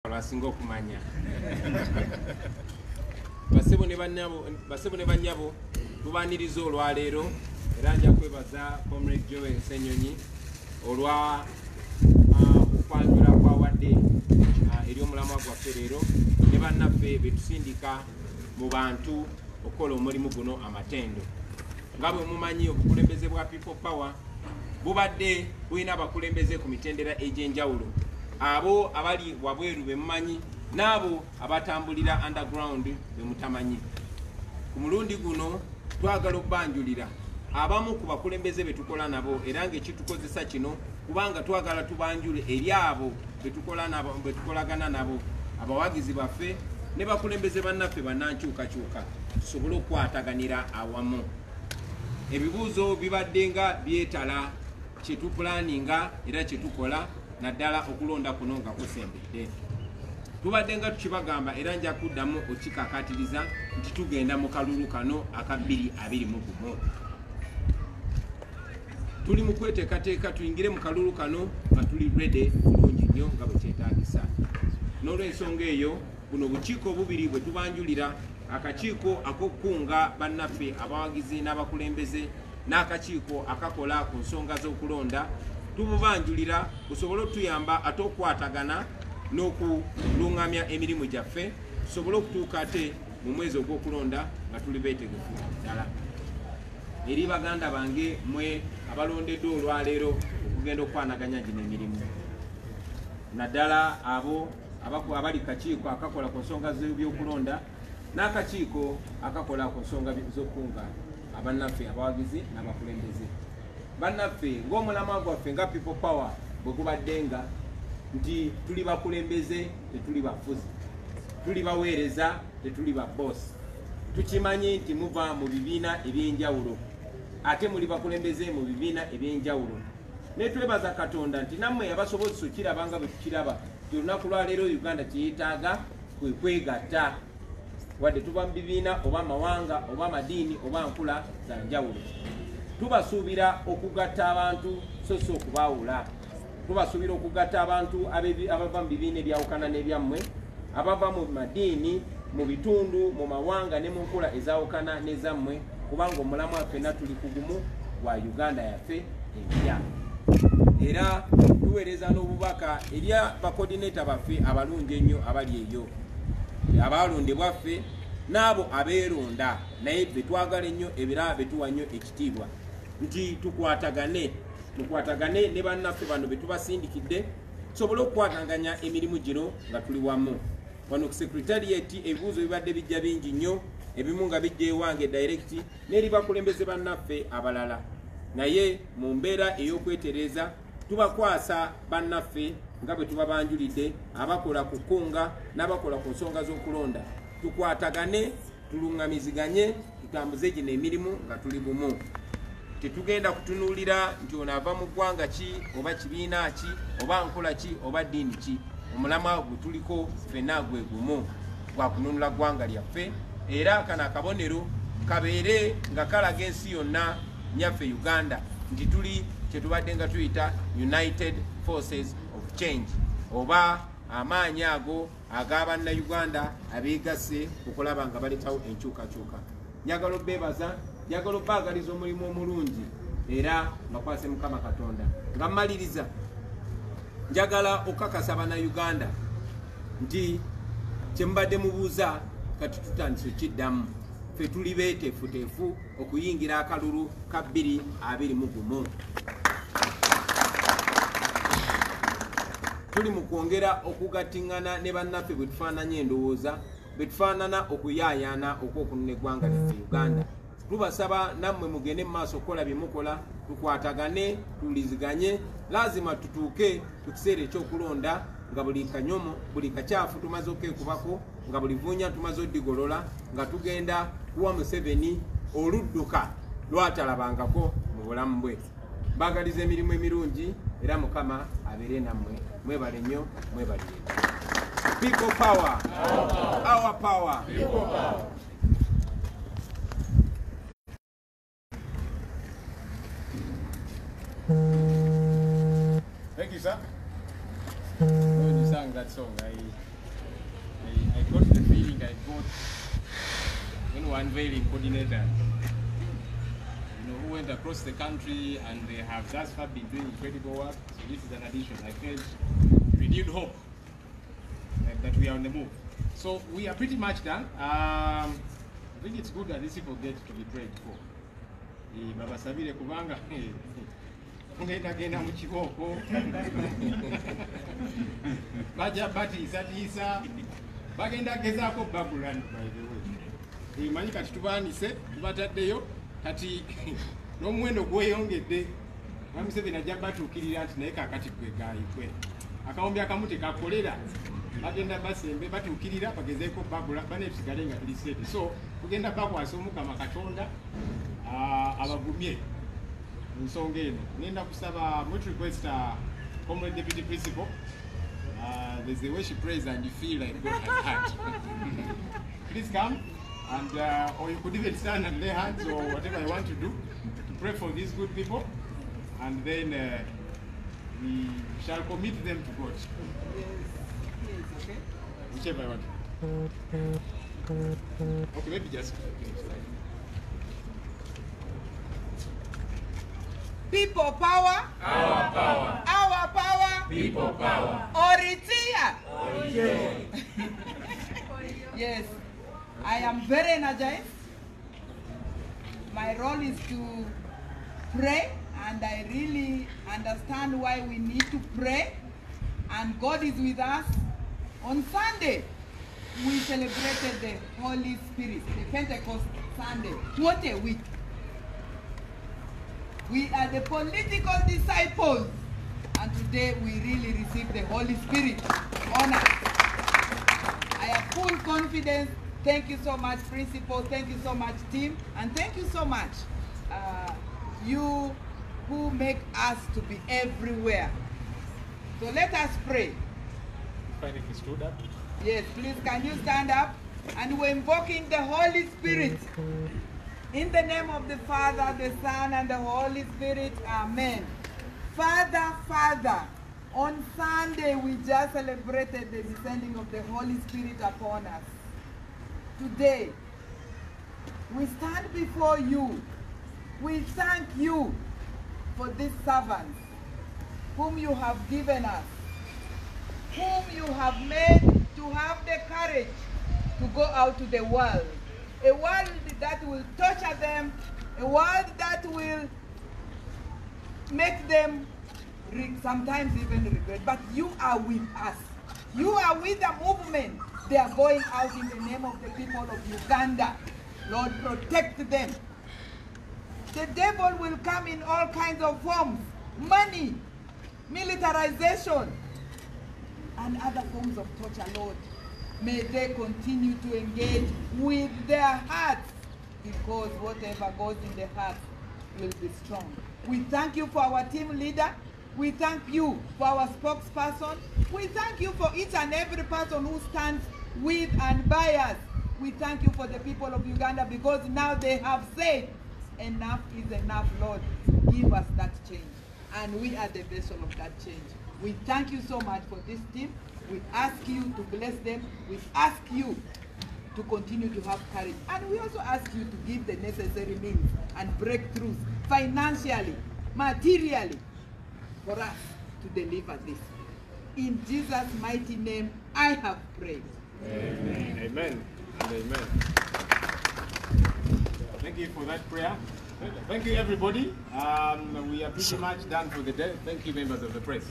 Abasinga okumanya basebo ne banyabo tubaniriza olwaleero era nja kwebaza Comrade Joel Ssenyonyi olwa okwanjula kwawadde eri omulamwa gwaffe leero ne bannaffe betusindika mu bantu okukola omulimu guno amatendo. Nga bwe mumanyi obukulembeze bwa People Power bubadde bulina abakulembeze ku mitendera egy'enjawulo, abo abali wabweru bemumanyi n'abo abatambulira underground bemutamanyi. Ku mulundi guno twagala okubanjulira abamu ku bakulembeze betukola nabo era ng'ekitukozesa kino kubanga twagala tubanjule eri abo betukolagana nabo, abawagizi baffe ne bakulembeze bannaffe bannankyukakyuka tusobole okukwataganira awamu. Ebibuuzo bibadde nga byetala kyetupulaninga era kyetukola naddala okulonda kuno nga kusembedde. Tubadde nga tukibagamba era nja kuddamu okikakatiriza nti tugenda mu kalulu kano aka 2021. Tuli mu kweteekateeka tuyingire mu kalulu kano nga tuli ready bulungi nnyo nga bwe kyetaagisa. N'olw'ensonga eyo buno bukiiko bubiri bwe tubanjulira, akakiiko ak'okukunga bannaffe abawagizi n'abakulembeze n'akakiiko akakola ku nsonga z'okulonda, tububanjulira busobole otuyamba ate okukwatagana n'okulungamya emirimu gyaffe tusobole okutuuka ate mu mwezi ogw'okulonda nga tuli beetegefu ddala. Eri baganda bange mwe abalondeddwa olwaleero okugenda okwanaganya gino emirimu, naddala abo abali kakiiko akakola ku nsonga z'ebyokulonda n'akakiiko akakola ku nsonga z'okukunga abannaffe abawagizi n'abakulembeze. Bannaffe ng'omulamwa gwaffe nga People Power bwe gubadde nga nti tuli bakulembeze tetuli bafuzi, tuli baweereza tetuli babosi. Tukimanyi nti muva mu bibiina eby'enjawulo ate muli bakulembeze mu bibiina eby'enjawulo. Ne twebaza Katonda nti nammwe yabasobozesa okiraba nga bwe tukiraba nti olunaku lwaleero Uganda kyeyetaaga kwe kwegatta, wadde tuba mu bibiina oba mawanga oba amadiini oba nkula za njawulo. Tubasuubira okugatta abantu so si okubaawula. Tubasuubira okugatta abantu abava mu bibiina ebyawukana n'ebyammwe, abava mu madiini, mu bitundu, mu mawanga ne mu nkula ezaawukana n'ezammwe, kubanga omulamwa ffenna tuli kugumu gwa Uganda yaffe empya. Era tuweereza n'obubaka eri bakodineeta baffe abalungi ennyo abali eyo, abalondebwa ffe n'abo abeeronda naye betwagala ennyo ebiraba betuwa nnyo ekitiibwa nti tukwatagane ne bannaffe bano betubasindikidde tusobole okukwataganya emirimu gino nga tuli wamu. Wano ku Secretariat ebibuuzo bibadde bijja bingi nnyo, ebimu nga bijja ewange direct n'eri bakulembeze bannaffe abalala, naye mu mbeera ey'okwetereza tubakwasa bannaffe nga bwe tubabanjulidde abakola ku kkunga n'abakola ku nsonga z'okulonda, tukwatagane tulungamiziganye tutambuze gino emirimu nga tuli bumu. Tetugenda kutunuulira nti ono ava mu ggwanga ki oba kibiina ki oba nkola ki oba ddiini ki. Omulamwa gwe tuliko ffenna gwe gumu gwa kununula ggwanga lyaffe, era kano akabonero kabeere nga kalaga ensi yonna nyaffe Uganda nti tuli kyetubadde nga tuyita United Forces of Change oba amaanyi ago ag'Abannayuganda abeegasse okulaba nga baletawo enkyukakyuka. Njagala obbeebaza, njagala obbaagaliza omulimu omulungi era bakwase Mukama Katonda. Nga mmaliriza njagala okukakasa Bannayuganda nti kyemubadde mubuuza kati tutandise kiddamu, ffe tuli beeteefuteefu okuyingira akalulu ka 2021. Tuli mu kwongera okugattingana ne bannaffe bwe tufaananya endowooza, bwe tufaanana okuyaayaana okw'okununa eggwanga lyaffe Uganda. Tubasaba nammwe mugende mu maaso okukola bye mukola, tukwatagane, tuliziganye, lazima tutuuke ku kiseera ekyokulonda nga buli kanyomo buli kakyafu tumaze okekubako, nga buli vuunya tumaze oddigolola, nga tugenda kuwa Museveni oludduka lwatalabangako mu bulamu bwe. Baagaliza emirimu emirungi era Mukama abeere nammwe. Mwebale nnyo, mwebalire. People Power, our power. People Power. Thank you, sir. When you sang that song, I got the feeling I got when we were unveiling coordinators, who went across the country and they have thus far been doing incredible work. So this is an addition. I felt renewed hope that we are on the move. So we are pretty much done. I think it's good that these people get to be prayed for. Baba Sabire kubanga genda mu kiboko baja batiisa bagenda gezaako Babylon, by the way. Manyi kati tubaanise tubataddeyo kati n'omuwendo gweyongedde. Museveni ajja batuukirira nti naye kaakati gwe gaayikwe akawombi akamu tekakolera bagenda basembe batuukirira bagezeeko Babylon baneetusigale nga tuli sete. So tugenda bakwasa Omukama Katonda abagumye nsonga eno. Nenda kusaba much request Comrade Deputy Principal. There's a way she prays and you feel like God has heard. Please come, and or you could even stand and lay hands or whatever you want to do to pray for these good people, and then we shall commit them to God. Yes, okay. Whichever you want. Okay, maybe just. People power. Our power. Our power. People power. Oritia. Yes, I am very energized. My role is to pray, and I really understand why we need to pray. And God is with us. On Sunday, we celebrated the Holy Spirit, the Pentecost Sunday. What a week. We are the political disciples, and today we really receive the Holy Spirit on us. I have full confidence. Thank you so much, Principal. Thank you so much, team. And thank you so much, you who make us to be everywhere. So let us pray. Finally stood up. Yes, please, can you stand up? And we're invoking the Holy Spirit. In the name of the Father, the Son, and the Holy Spirit, amen. Father, on Sunday we just celebrated the descending of the Holy Spirit upon us. Today, we stand before you. We thank you for these servants whom you have given us, whom you have made to have the courage to go out to the world. A world that will torture them, a world that will make them sometimes even regret. But you are with us. You are with the movement. They are going out in the name of the people of Uganda. Lord, protect them. The devil will come in all kinds of forms. Money, militarization, and other forms of torture, Lord. May they continue to engage with their hearts, because whatever goes in the heart will be strong. We thank you for our team leader. We thank you for our spokesperson. We thank you for each and every person who stands with and by us. We thank you for the people of Uganda, because now they have said, enough is enough, Lord. Give us that change. And we are the vessel of that change. We thank you so much for this team. We ask you to bless them. We ask you to continue to have courage. And we also ask you to give the necessary means and breakthroughs financially, materially, for us to deliver this. In Jesus' mighty name, I have prayed. Amen. Amen. And amen. Thank you for that prayer. Thank you, everybody. We are pretty much done for the day. Thank you, members of the press.